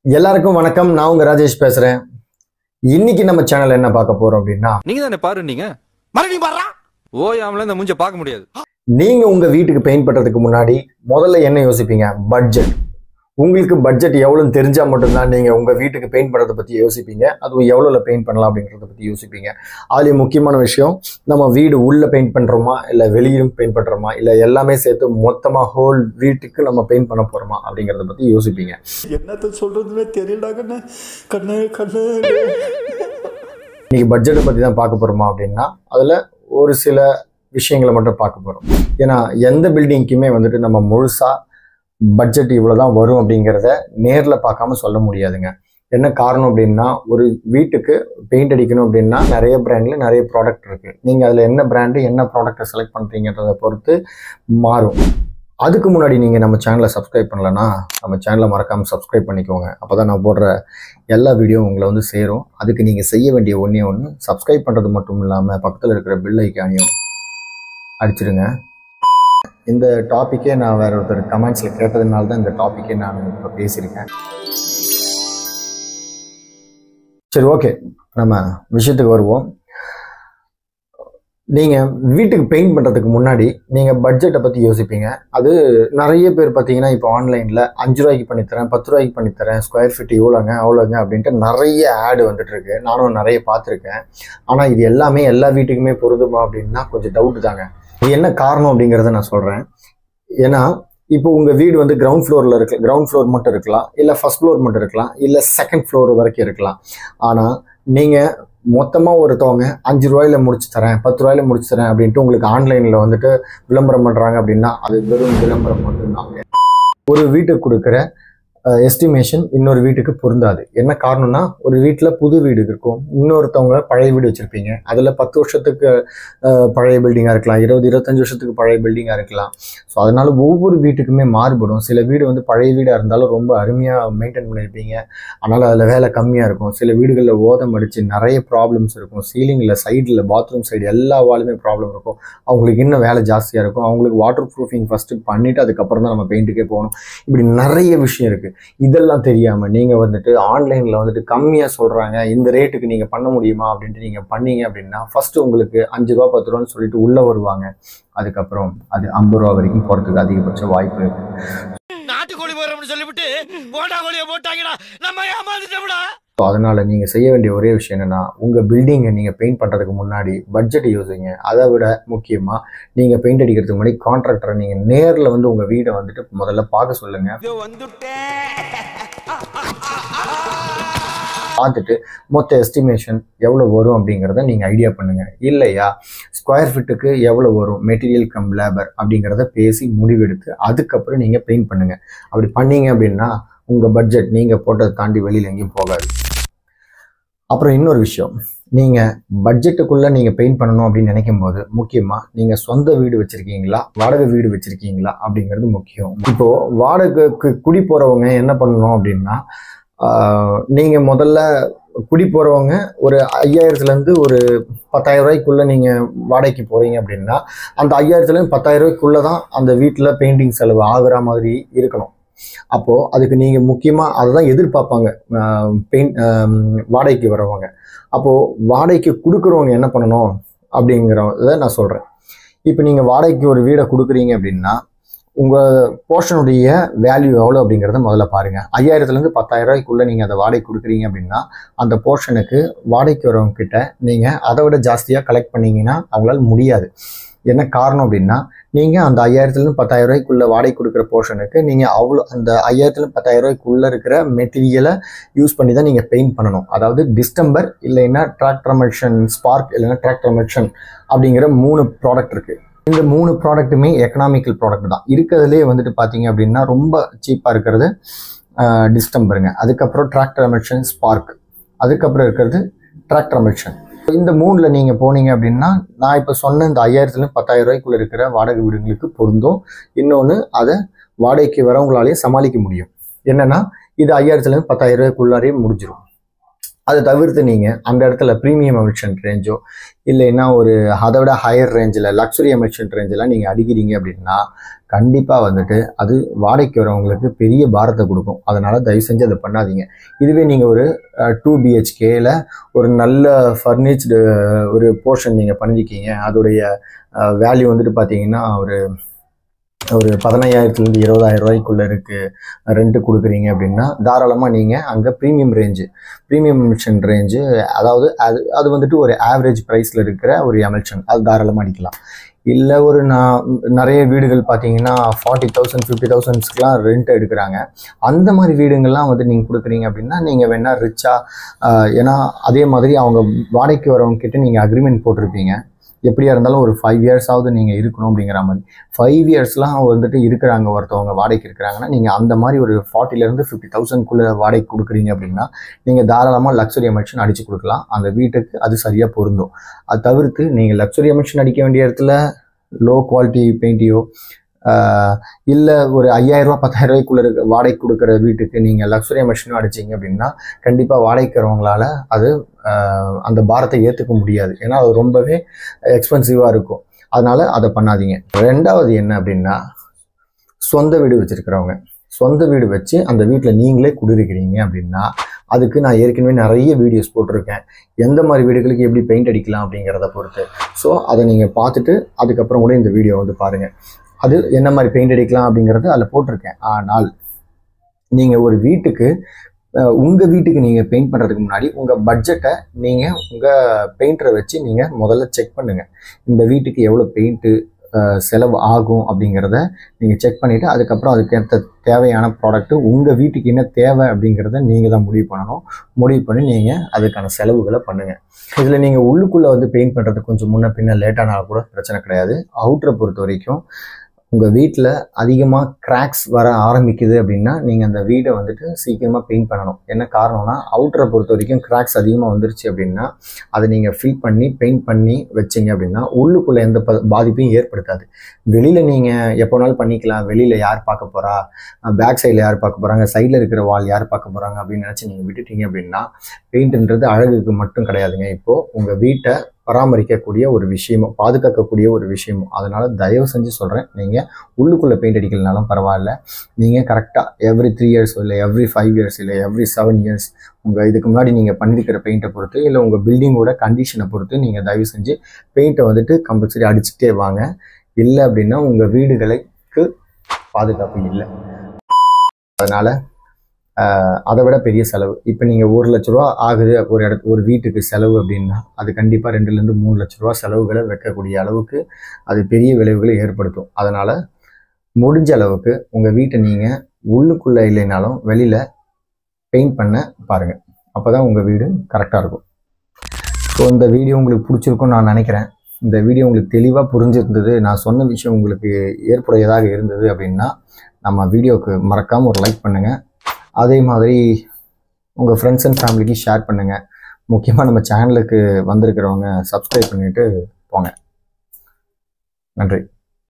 எல்லாருக்கும் வணக்கம். நான் உங்க ராஜேஷ் பேசுறேன். இன்னைக்கு நம்ம சேனல் என்ன பார்க்க போறோம் அப்படின்னா, நீங்க தானே பாரு, நீங்க மறுபடியும் பாரு. ஓயாமல இந்த மூஞ்ச பார்க்க முடியாது. நீங்க உங்க வீட்டுக்கு பெயிண்ட் பண்றதுக்கு முன்னாடி முதல்ல என்ன யோசிப்பீங்க? பட்ஜெட். உங்களுக்கு பட்ஜெட் எவ்வளோன்னு தெரிஞ்சா மட்டும்தான் நீங்க உங்க வீட்டுக்கு பெயிண்ட் பண்றதை பத்தி யோசிப்பீங்க. அதுவும் எவ்வளோல பெயிண்ட் பண்ணலாம் அப்படிங்கிறத பத்தி யோசிப்பீங்க. அதுலயும் முக்கியமான விஷயம், நம்ம வீடு உள்ள பெயிண்ட் பண்றோமா இல்ல வெளியும் பெயிண்ட் பண்றோமா இல்ல எல்லாமே சேர்த்து மொத்தமா ஹோல் வீட்டுக்கு நம்ம பெயிண்ட் பண்ண போறோமா அப்படிங்கிறத பத்தி யோசிப்பீங்க. என்னத்த சொல்றதுன்னு தெரியல கண்ணு கண்ணு கண்ணு. இன்னைக்கு பட்ஜெட்டை பத்தி தான் பார்க்க போறோமா அப்படின்னா, அதுல ஒரு சில விஷயங்களை மட்டும் பார்க்க போறோம். ஏன்னா எந்த பில்டிங்க்குமே வந்துட்டு நம்ம முழுசா பட்ஜெட் இவ்வளவுதான் வரும் அப்படிங்கிறத நேர்ல பார்க்காம சொல்ல முடியாதுங்க. என்ன காரணம் அப்படின்னா, ஒரு வீட்டுக்கு பெயிண்ட் அடிக்கணும் அப்படின்னா நிறைய பிராண்ட்ல நிறைய ப்ராடக்ட் இருக்கு. நீங்க அதுல என்ன பிராண்டு என்ன ப்ராடக்டை செலக்ட் பண்றீங்கன்றதை பொறுத்து மாறும். அதுக்கு முன்னாடி நீங்க நம்ம சேனலை சப்ஸ்கிரைப் பண்ணலன்னா நம்ம சேனலை மறக்காம சப்ஸ்கிரைப் பண்ணிக்கோங்க. அப்பதான் நான் போடுற எல்லா வீடியோவும் உங்களை வந்து சேரும். அதுக்கு நீங்க செய்ய வேண்டிய ஒண்ணே ஒன்று, சப்ஸ்கிரைப் பண்றது மட்டும் இல்லாம பக்கத்தில் இருக்கிற பெல் ஐக்கானையும் அடிச்சிருங்க. இந்த டாப்பிக்கே நான் வேற ஒருத்தர் கமெண்ட்ஸ்ல கேட்டதுனால தான் இந்த டாப்பிக்கே நான் இப்போ பேசியிருக்கேன். சரி, ஓகே, நம்ம விஷயத்துக்கு வருவோம். நீங்க வீட்டுக்கு பெயிண்ட் பண்றதுக்கு முன்னாடி நீங்க பட்ஜெட்டை பத்தி யோசிப்பீங்க. அது நிறைய பேர் பார்த்தீங்கன்னா இப்போ ஆன்லைன்ல 5 ரூபாய்க்கு பண்ணித்தரேன், 10 ரூபாய்க்கு பண்ணித்தரேன், ஸ்கொயர் ஃபீட் இவ்வளோங்க அவ்வளோங்க அப்படின்ட்டு நிறைய ஆடு வந்துட்டு இருக்கு. நானும் நிறைய பார்த்துருக்கேன். ஆனா இது எல்லாமே எல்லா வீட்டுக்குமே பொருந்துமா அப்படின்னா கொஞ்சம் டவுட் தாங்க. இது என்ன காரணம் அப்படிங்கிறத நான் சொல்றேன். ஏன்னா இப்போ உங்க வீடு வந்து கிரவுண்ட் ஃப்ளோர்ல இருக்கு, கிரவுண்ட் ஃப்ளோர் மட்டும் இருக்கலாம், இல்ல ஃபர்ஸ்ட் ஃப்ளோர் மட்டும் இருக்கலாம், இல்ல செகண்ட் ஃப்ளோர் வரைக்கும் இருக்கலாம். ஆனா நீங்க மொத்தமா ஒருத்தவங்க 5 ரூபாயில முடிச்சு தரேன், 10 ரூபாயில முடிச்சு தரேன் அப்படின்ட்டு உங்களுக்கு ஆன்லைன்ல வந்துட்டு விளம்பரம் பண்றாங்க அப்படின்னா அது வெறும் விளம்பரம் மட்டும்தான். ஒரு வீட்டுக்கு கொடுக்குற எஸ்டிமேஷன் இன்னொரு வீட்டுக்கு பொருந்தாது. என்ன காரணம்னா, ஒரு வீட்டில் புது வீடு இருக்கும், இன்னொருத்தவங்க பழைய வீடு வச்சுருப்பீங்க. அதில் 10 வருஷத்துக்கு பழைய பில்டிங்காக இருக்கலாம், 20-25 வருஷத்துக்கு பழைய பில்டிங்காக இருக்கலாம். ஸோ அதனால் ஒவ்வொரு வீட்டுக்குமே மாறுபடும். சில வீடு வந்து பழைய வீடாக இருந்தாலும் ரொம்ப அருமையாக மெயின்டைன் பண்ணியிருப்பீங்க, ஆனால் அதில் வேலை கம்மியாக இருக்கும். சில வீடுகளில் ஓதம் அடித்து நிறைய ப்ராப்ளம்ஸ் இருக்கும். சீலிங்கில், சைடில், பாத்ரூம் சைடு எல்லா வாலுமே ப்ராப்ளம் இருக்கும். அவங்களுக்கு இன்னும் வேலை ஜாஸ்தியாக இருக்கும். அவங்களுக்கு வாட்டர் ப்ரூஃபிங் ஃபஸ்ட்டு பண்ணிவிட்டு அதுக்கப்புறம் தான் நம்ம பெயிண்ட்டுக்கே போகணும். இப்படி நிறைய விஷயம் இருக்குது. இதெல்லாம் தெரியாம நீங்க வந்துட்டு ஆன்லைன்ல வந்துட்டு கம்மியா சொல்றாங்க, இந்த ரேட்டுக்கு நீங்க பண்ண முடியுமா அப்படின்ட்டு நீங்க பண்ணீங்க அப்படின்னா ஃபர்ஸ்ட் உங்களுக்கு 5 ரூபா 10 ரூபான்னு சொல்லிட்டு உள்ள வருவாங்க. அதுக்கப்புறம் அது 50 ரூபா வரைக்கும் போறதுக்கு அதிகபட்ச வாய்ப்பு இருக்கு. நாட்டுக்கோழி போறோம்னு சொல்லிவிட்டு போட்டா கோழியை போட்டாங்கடா, நம்ம ஏமாந்துட்டோம்டா. அதனால நீங்க செய்ய வேண்டிய ஒரே விஷயம் என்னன்னா, உங்க பில்டிங்கை நீங்க பெயிண்ட் பண்றதுக்கு முன்னாடி பட்ஜெட் யோசிங்க. அதை விட முக்கியமா நீங்க பெயிண்ட் அடிக்கிறதுக்கு முன்னாடி கான்ட்ராக்டரை நீங்க நேர்ல வந்து உங்க வீடை வந்துட்டு முதல்ல பார்க்க சொல்லுங்க. பார்த்துட்டு மொத்த எஸ்டிமேஷன் எவ்வளோ வரும் அப்படிங்கிறத நீங்கள் ஐடியா பண்ணுங்கள். இல்லையா ஸ்கொயர் ஃபீட்டுக்கு எவ்வளோ வரும் மெட்டீரியல் கம் லேபர் அப்படிங்கிறத பேசி முடிவெடுத்து அதுக்கப்புறம் நீங்கள் பெயிண்ட் பண்ணுங்கள். அப்படி பண்ணீங்க அப்படின்னா உங்கள் பட்ஜெட் நீங்கள் போட்டதை தாண்டி வெளியில் எங்கேயும் போகாது. அப்புறம் இன்னொரு விஷயம், நீங்கள் பட்ஜெட்டுக்குள்ளே நீங்கள் பெயிண்ட் பண்ணணும் அப்படின்னு நினைக்கும் போது முக்கியமாக நீங்கள் சொந்த வீடு வச்சுருக்கீங்களா வாடகை வீடு வச்சுருக்கீங்களா அப்படிங்கிறது முக்கியம். இப்போது வாடகைக்கு குடி போகிறவங்க என்ன பண்ணணும் அப்படின்னா, நீங்கள் முதல்ல குடி போகிறவங்க ஒரு 5000லேருந்து ஒரு 10,000 ரூபாய்க்குள்ளே நீங்கள் வாடகைக்கு போகிறீங்க அப்படின்னா அந்த 5000லேருந்து 10,000 ரூபாய்க்குள்ளே தான் அந்த வீட்டில் பெயிண்டிங் செலவு ஆகுற மாதிரி இருக்கணும். அப்போது அதுக்கு நீங்கள் முக்கியமாக அதை தான் எதிர்பார்ப்பாங்க வாடகைக்கு வரவங்க. அப்போது வாடகைக்கு கொடுக்குறவங்க என்ன பண்ணணும் அப்படிங்கிறத நான் சொல்கிறேன். இப்போ நீங்கள் வாடகைக்கு ஒரு வீடை கொடுக்குறீங்க அப்படின்னா உங்கள் போர்ஷனுடைய வேல்யூ எவ்வளோ அப்படிங்கிறத முதல்ல பாருங்கள். 5000லேருந்து 10,000 ரூபாய்க்குள்ளே நீங்கள் அதை வாடகை கொடுக்குறீங்க அப்படின்னா அந்த போர்ஷனுக்கு வாடகைக்கு வரவங்க கிட்ட நீங்கள் அதை விட ஜாஸ்தியாக கலெக்ட் பண்ணிங்கன்னா அவங்களால முடியாது. என்ன காரணம் அப்படின்னா, நீங்கள் அந்த 5000லேருந்து 10,000 ரூபாய்க்குள்ளே வாடகை கொடுக்குற போர்ஷனுக்கு நீங்கள் அவ்வளோ அந்த 5000லேருந்து 10,000 ரூபாய்க்குள்ளே இருக்கிற மெட்டீரியலை யூஸ் பண்ணி தான் நீங்கள் பெயிண்ட் பண்ணணும். அதாவது டிஸ்டம்பர் இல்லைன்னா ட்ராக்டர் எமல்ஷன் ஸ்பார்க் இல்லைன்னா ட்ராக்டர் எமல்ஷன் அப்படிங்கிற 3 ப்ராடக்ட் இருக்குது. இந்த 3 ப்ராடக்ட்டுமே எக்கனாமிக்கல் ப்ராடக்ட் தான். இருக்கிறதுலே வந்துட்டு பார்த்தீங்க அப்படின்னா ரொம்ப சீப்பாக இருக்கிறது டிஸ்டம்பருங்க, அதுக்கப்புறம் ட்ராக்டர் எமல்ஷன் ஸ்பார்க், அதுக்கப்புறம் இருக்கிறது ட்ராக்டர் எமல்ஷன். இந்த 3ல் நீங்கள் போனீங்க அப்படின்னா நான் இப்போ சொன்ன இந்த 5000லேருந்து 10,000 ரூபாய்க்குள்ளே இருக்கிற வாடகை வீடுங்களுக்கு பொருந்தும். இன்னொன்று, அதை வாடகைக்கு வரவங்களாலேயும் சமாளிக்க முடியும். என்னென்னா இது 5000லேருந்து 10,000 ரூபாய்க்குள்ளாரையும் முடிஞ்சிடும். அதை தவிர்த்து நீங்கள் அந்த இடத்துல ப்ரீமியம் எமிஷன் ரேஞ்சோ இல்லைன்னா ஒரு அதை விட ஹையர் ரேஞ்சில் லக்ஸுரி எமிஷன் ரேஞ்செலாம் நீங்கள் அடிக்கிறீங்க அப்படின்னா கண்டிப்பாக வந்துட்டு அது வாடகைக்கு வரவங்களுக்கு பெரிய பாரத்தை கொடுக்கும். அதனால் தயவு செஞ்சு அதை பண்ணாதீங்க. இதுவே நீங்கள் ஒரு 2 BHKல ஒரு நல்ல ஃபர்னிச்டு ஒரு போர்ஷன் நீங்கள் பண்ணிருக்கீங்க, அதோடைய வேல்யூ வந்துட்டு பார்த்தீங்கன்னா ஒரு 15,000 to 20,000 ரூபாய்க்குள்ளே இருக்குது, ரெண்ட்டு கொடுக்குறீங்க அப்படின்னா தாராளமாக நீங்கள் அங்கே ப்ரீமியம் எமிஷன் ரேஞ்சு, அதாவது அது வந்துட்டு ஒரு ஆவரேஜ் ப்ரைஸில் இருக்கிற ஒரு எமிஷன், அது தாராளமாக அடிக்கலாம். இல்லை ஒரு நிறைய வீடுகள் பார்த்தீங்கன்னா 40,000 50,000க்குலாம் ரெண்ட் எடுக்கிறாங்க. அந்த மாதிரி வீடுங்கள்லாம் வந்து நீங்கள் கொடுக்குறீங்க அப்படின்னா நீங்கள் வேணால் ரிச்சாக, ஏன்னா அதே மாதிரி அவங்க வாடகைக்கு வரவங்க கிட்ட நீங்கள் அக்ரிமெண்ட் போட்டிருப்பீங்க, எப்படியா இருந்தாலும் ஒரு 5 இயர்ஸாவது நீங்கள் இருக்கணும் அப்படிங்கிற மாதிரி. 5 இயர்ஸ்லாம் வந்துட்டு இருக்கிறாங்க, ஒருத்தவங்க வாடகைக்கு இருக்கிறாங்கன்னா நீங்கள் அந்த மாதிரி ஒரு 40,000 to 50,000க்குள்ளே வாடகை கொடுக்குறீங்க அப்படின்னா நீங்கள் தாராளமாக லக்ஸுரி எமிஷன் அடித்து கொடுக்கலாம். அந்த வீட்டுக்கு அது சரியாக பொருந்தும். அது தவிர்த்து நீங்கள் லக்ஸுரி எமிஷன் அடிக்க வேண்டிய இடத்துல லோ குவாலிட்டி பெயிண்ட்டையோ இல்லை ஒரு 5,000 ரூபா 10,000 ரூபாய்க்குள்ளே இருக்க வாடகை கொடுக்குற வீட்டுக்கு நீங்கள் லக்ஸுரி எமிஷனும் அடிச்சிங்க அப்படின்னா கண்டிப்பாக வாடகைக்கிறவங்களால அது அந்த பாரத்தை ஏற்றுக்க முடியாது. ஏன்னா அது ரொம்பவே எக்ஸ்பென்சிவாக இருக்கும். அதனால் அதை பண்ணாதீங்க. ரெண்டாவது என்ன அப்படின்னா, சொந்த வீடு வச்சுருக்கிறவங்க, சொந்த வீடு வச்சு அந்த வீட்டில் நீங்களே குடியிருக்கிறீங்க அப்படின்னா அதுக்கு நான் ஏற்கனவே நிறைய வீடியோஸ் போட்டிருக்கேன், எந்த மாதிரி வீடுகளுக்கு எப்படி பெயிண்ட் அடிக்கலாம் அப்படிங்கிறத பொறுத்து. ஸோ அதை நீங்கள் பார்த்துட்டு அதுக்கப்புறம் கூட இந்த வீடியோ வந்து பாருங்கள், அது என்ன மாதிரி பெயிண்ட் அடிக்கலாம் அப்படிங்கிறது அதில் போட்டிருக்கேன். ஆனால் நீங்கள் ஒரு வீட்டுக்கு உங்கள் வீட்டுக்கு நீங்கள் பெயிண்ட் பண்ணுறதுக்கு முன்னாடி உங்கள் பட்ஜெட்டை நீங்கள் உங்கள் பெயிண்டரை வச்சு நீங்கள் முதல்ல செக் பண்ணுங்கள். இந்த வீட்டுக்கு எவ்வளோ பெயிண்ட்டு செலவு ஆகும் அப்படிங்கிறத நீங்கள் செக் பண்ணிவிட்டு அதுக்கப்புறம் அதுக்கேற்ற தேவையான ப்ராடக்ட்டு உங்கள் வீட்டுக்கு என்ன தேவை அப்படிங்கிறத நீங்கள் தான் முடிவு பண்ணணும். முடிவு பண்ணி நீங்கள் அதுக்கான செலவுகளை பண்ணுங்கள். இதில் நீங்கள் உள்ளுக்குள்ளே வந்து பெயிண்ட் பண்ணுறது கொஞ்சம் முன்ன பின்ன லேட்டானாலும் கூட பிரச்சனை கிடையாது. அவுட்டரை பொறுத்த வரைக்கும் உங்கள் வீட்டில் அதிகமாக கிராக்ஸ் வர ஆரம்பிக்குது அப்படின்னா நீங்கள் அந்த வீடை வந்துட்டு சீக்கிரமாக பெயிண்ட் பண்ணணும். என்ன காரணம்னா, அவுட்டரை பொறுத்த வரைக்கும் கிராக்ஸ் அதிகமாக வந்துருச்சு அப்படின்னா அதை நீங்கள் ஃபில் பண்ணி பெயிண்ட் பண்ணி வச்சிங்க அப்படின்னா உள்ளுக்குள்ளே எந்த பாதிப்பையும் ஏற்படுத்தாது. வெளியில் நீங்கள் எப்போ வேணாலும் பண்ணிக்கலாம், வெளியில் யார் பார்க்க போகிறா, பேக் சைடில் யார் பார்க்க போகிறாங்க, சைடில் இருக்கிற வால் யார் பார்க்க போகிறாங்க அப்படின்னு நினச்சி நீங்கள் விட்டுட்டீங்க அப்படின்னா பெயிண்ட்டுன்றது அழகுக்கு மட்டும் கிடையாதுங்க. இப்போது உங்கள் வீட்டை பராமரிக்கக்கூடிய ஒரு விஷயமும் பாதுகாக்கக்கூடிய ஒரு விஷயமும். அதனால் தயவு செஞ்சு சொல்கிறேன், நீங்கள் உள்ளுக்குள்ளே பெயிண்ட் அடிக்கலனாலும் பரவாயில்ல, நீங்கள் கரெக்டாக எவ்ரி 3 years இல்லை எவ்ரி 5 years இல்லை எவ்ரி 7 years உங்கள் இதுக்கு முன்னாடி நீங்கள் பண்ணியிருக்கிற பெயிண்ட்டை பொறுத்து இல்லை உங்கள் பில்டிங்கோட கண்டிஷனை பொறுத்து நீங்கள் தயவு செஞ்சு பெயிண்ட்டை வந்துட்டு கம்பல்சரி அடிச்சுட்டே வாங்க. இல்லை அப்படின்னா உங்கள் வீடுகளுக்கு பாதுகாப்பு இல்லை. அதனால் அதை விட பெரிய செலவு, இப்போ நீங்கள் 1 லட்ச ரூபா ஆகுது ஒரு வீட்டுக்கு செலவு அப்படின்னா அது கண்டிப்பாக 2 to 3 லட்ச ரூபா செலவுகளை வைக்கக்கூடிய அளவுக்கு அது பெரிய விளைவுகளை ஏற்படுத்தும். அதனால் முடிஞ்ச அளவுக்கு உங்கள் வீட்டை நீங்கள் உள்ளுக்குள்ளே இல்லைனாலும் வெளியில் பெயிண்ட் பண்ண பாருங்கள். அப்போ தான் உங்கள் வீடு கரெக்டாக இருக்கும். ஸோ இந்த வீடியோ உங்களுக்கு பிடிச்சிருக்குன்னு நான் நினைக்கிறேன். இந்த வீடியோ உங்களுக்கு தெளிவாக புரிஞ்சிருந்தது, நான் சொன்ன விஷயம் உங்களுக்கு ஏற்புடையதாக இருந்தது அப்படின்னா நம்ம வீடியோவுக்கு மறக்காமல் ஒரு லைக் பண்ணுங்கள். அதே மாதிரி உங்கள் ஃப்ரெண்ட்ஸ் அண்ட் ஃபேமிலிக்கு ஷேர் பண்ணுங்கள். முக்கியமாக நம்ம சேனலுக்கு வந்திருக்கிறவங்க சப்ஸ்கிரைப் பண்ணிவிட்டு போங்க. நன்றி.